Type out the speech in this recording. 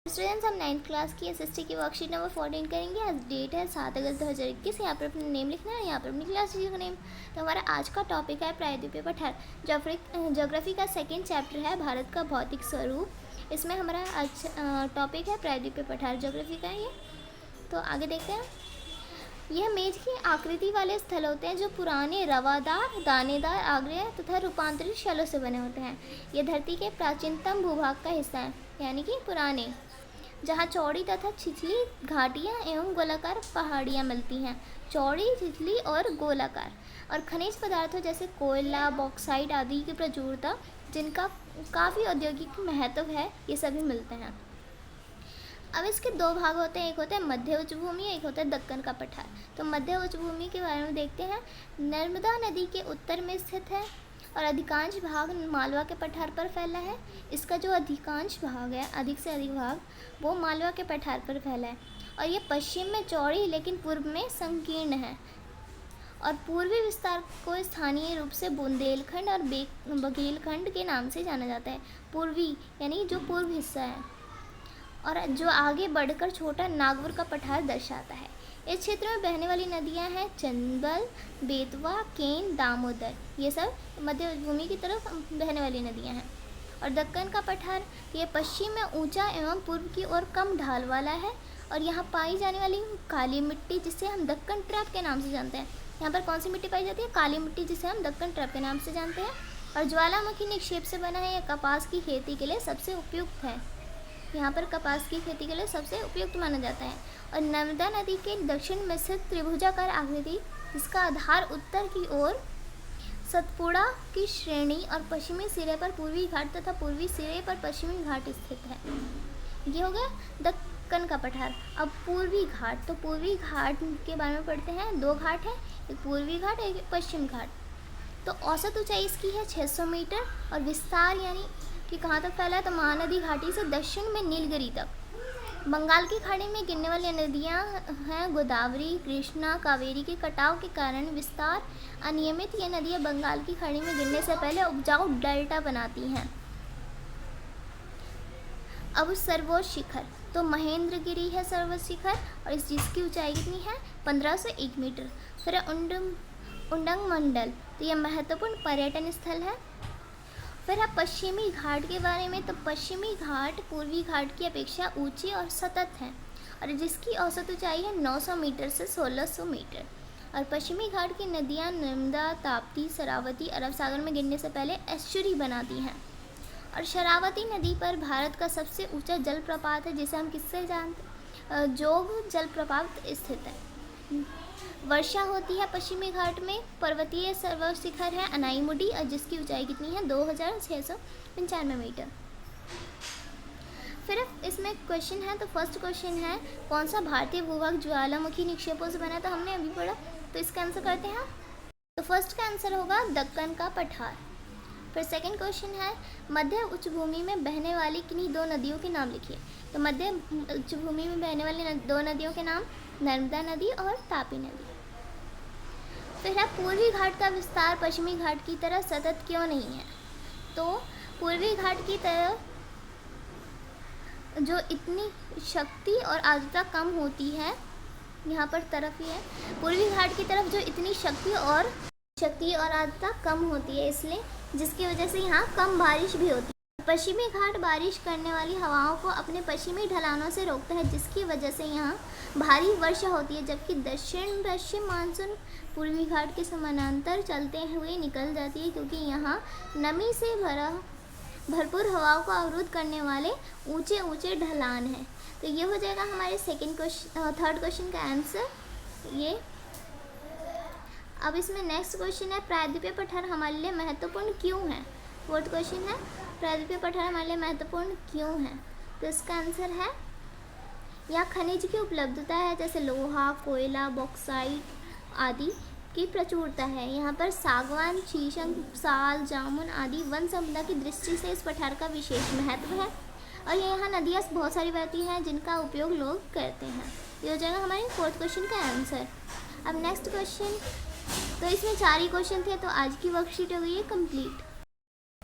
Students, हम 9th class की SST की वर्कशीट नंबर 14 करेंगे। आज डेट है 7 अगस्त 2021। यहाँ पर अपना नेम लिखना है, यहाँ पर अपनी क्लास का नेम। तो हमारा आज का टॉपिक है प्रायद्वीपीय पठार। ज्योग्राफी का सेकंड चैप्टर है भारत का भौतिक स्वरूप। इसमें हमारा आज टॉपिक है प्रायद्वीपीय पठार, ज्योग्राफी का ये। तो आगे देखते हैं। यह मेज की आकृति वाले स्थल होते हैं जो पुराने रवादार, दानेदार, आग्नेय तथा रूपांतरित शैलों से बने होते हैं। यह धरती के प्राचीनतम भूभाग का हिस्सा है, यानी कि पुराने, जहाँ चौड़ी तथा छिछली घाटियाँ एवं गोलाकार पहाड़ियाँ मिलती हैं। चौड़ी, छिछली और गोलाकार। और खनिज पदार्थों जैसे कोयला, बॉक्साइट आदि की प्रचुरता, जिनका काफ़ी औद्योगिक महत्व है, ये सभी मिलते हैं। अब इसके दो भाग होते हैं, एक होता है मध्य उच्च भूमि, एक होता है दक्कन का पठार। तो मध्य उच्च भूमि के बारे में देखते हैं। नर्मदा नदी के उत्तर में स्थित है और अधिकांश भाग मालवा के पठार पर फैला है। इसका जो अधिकांश भाग है, अधिक से अधिक भाग, वो मालवा के पठार पर फैला है। और ये पश्चिम में चौड़ी लेकिन पूर्व में संकीर्ण है। और पूर्वी विस्तार को स्थानीय रूप से बुंदेलखंड और बघेलखंड के नाम से जाना जाता है। पूर्वी यानी जो पूर्व हिस्सा है, और जो आगे बढ़कर छोटा नागौर का पठार दर्शाता है। इस क्षेत्र में बहने वाली नदियां हैं चंबल, बेतवा, केन, दामोदर। ये सब मध्य भूमि की तरफ बहने वाली नदियां हैं। और दक्कन का पठार ये पश्चिम में ऊंचा एवं पूर्व की ओर कम ढाल वाला है। और यहाँ पाई जाने वाली काली मिट्टी, जिसे हम दक्कन ट्रैप के नाम से जानते हैं। यहाँ पर कौन सी मिट्टी पाई जाती है? काली मिट्टी, जिसे हम दक्कन ट्रैप के नाम से जानते हैं। और ज्वालामुखी निक्षेप से बना है। यह कपास की खेती के लिए सबसे उपयुक्त है। यहाँ पर कपास की खेती के लिए सबसे उपयुक्त माना जाता है। और नर्मदा नदी के दक्षिण में स्थित त्रिभुजाकार आकृति, जिसका आधार उत्तर की ओर सतपुड़ा की श्रेणी और पश्चिमी सिरे पर पूर्वी घाट तथा पूर्वी सिरे पर पश्चिमी घाट स्थित है। ये हो गया दक्कन का पठार। अब पूर्वी घाट, तो पूर्वी घाट के बारे में पढ़ते हैं। दो घाट है, एक पूर्वी घाट, एक पश्चिम घाट। तो औसत ऊंचाई इसकी है 600 मीटर। और विस्तार यानी कि कहाँ तक फैला है? तो महानदी घाटी से दक्षिण में नीलगिरी तक। बंगाल की खाड़ी में गिरने वाली नदियाँ हैं गोदावरी, कृष्णा, कावेरी के कटाव के कारण विस्तार अनियमित। ये नदियाँ बंगाल की खाड़ी में गिरने से पहले उपजाऊ डेल्टा बनाती हैं। अब सर्वोच्च शिखर, तो महेंद्रगिरी है सर्वोच्च शिखर, और जिसकी ऊंचाई कितनी है? 1501 मीटर। फिर उंडंग मंडल, तो यह महत्वपूर्ण पर्यटन स्थल है। फिर है पश्चिमी घाट के बारे में। तो पश्चिमी घाट पूर्वी घाट की अपेक्षा ऊंची और सतत है, और जिसकी औसत ऊंचाई है 900 मीटर से 1600 मीटर। और पश्चिमी घाट की नदियां नर्मदा, ताप्ती, शरावती अरब सागर में गिरने से पहले एस्चुरी बनाती हैं। और शरावती नदी पर भारत का सबसे ऊंचा जलप्रपात है, जिसे हम किससे जानते? जोग जलप्रपात स्थित है। वर्षा होती है पश्चिमी घाट में। पर्वतीय सर्वोच्च शिखर है अनाईमुडी, और जिसकी ऊंचाई कितनी है? 2695 मीटर। फिर इसमें क्वेश्चन है। तो फर्स्ट क्वेश्चन है, कौन सा भारतीय भूभाग ज्वालामुखी निक्षेपों से बना? तो हमने अभी पढ़ा, तो इसका आंसर करते हैं। तो फर्स्ट का आंसर होगा दक्कन का पठार। फिर सेकंड क्वेश्चन है, मध्य उच्च भूमि में बहने वाली किन्हीं दो नदियों के नाम लिखिए। तो मध्य उच्च भूमि में बहने वाली दो नदियों के नाम नर्मदा नदी और तापी नदी। फिर है पूर्वी घाट का विस्तार पश्चिमी घाट की तरह सतत क्यों नहीं है? तो पूर्वी घाट की तरह जो इतनी शक्ति और आर्द्रता कम होती है, यहाँ पर तरफ ही है, पूर्वी घाट की तरफ जो इतनी शक्ति और आर्द्रता कम होती है, इसलिए जिसकी वजह से यहाँ कम बारिश भी होती है। पश्चिमी घाट बारिश करने वाली हवाओं को अपने पश्चिमी ढलानों से रोकता है, जिसकी वजह से यहाँ भारी वर्षा होती है। जबकि दक्षिण पश्चिम मानसून पूर्वी घाट के समानांतर चलते हुए निकल जाती है, क्योंकि यहाँ नमी से भरपूर हवाओं को अवरुद्ध करने वाले ऊंचे ऊंचे ढलान हैं। तो ये हो जाएगा हमारे थर्ड क्वेश्चन का आंसर ये। अब इसमें नेक्स्ट क्वेश्चन है, प्रायद्वीपीय पठार हमारे लिए महत्वपूर्ण क्यों है? फोर्थ क्वेश्चन है, प्रायद्वीपीय पठार हमारे लिए महत्वपूर्ण क्यों है? तो इसका आंसर है, यहाँ खनिज की उपलब्धता है, जैसे लोहा, कोयला, बॉक्साइट आदि की प्रचुरता है। यहाँ पर सागवान, शीशम, साल, जामुन आदि वन संपदा की दृष्टि से इस पठार का विशेष महत्व है। और यहाँ नदियाँ बहुत सारी बहती हैं, जिनका उपयोग लोग करते हैं। ये हो जाएगा हमारे फोर्थ क्वेश्चन का आंसर। अब नेक्स्ट क्वेश्चन, तो इसमें 4 ही क्वेश्चन थे, तो आज की वर्कशीट हो गई है कंप्लीट।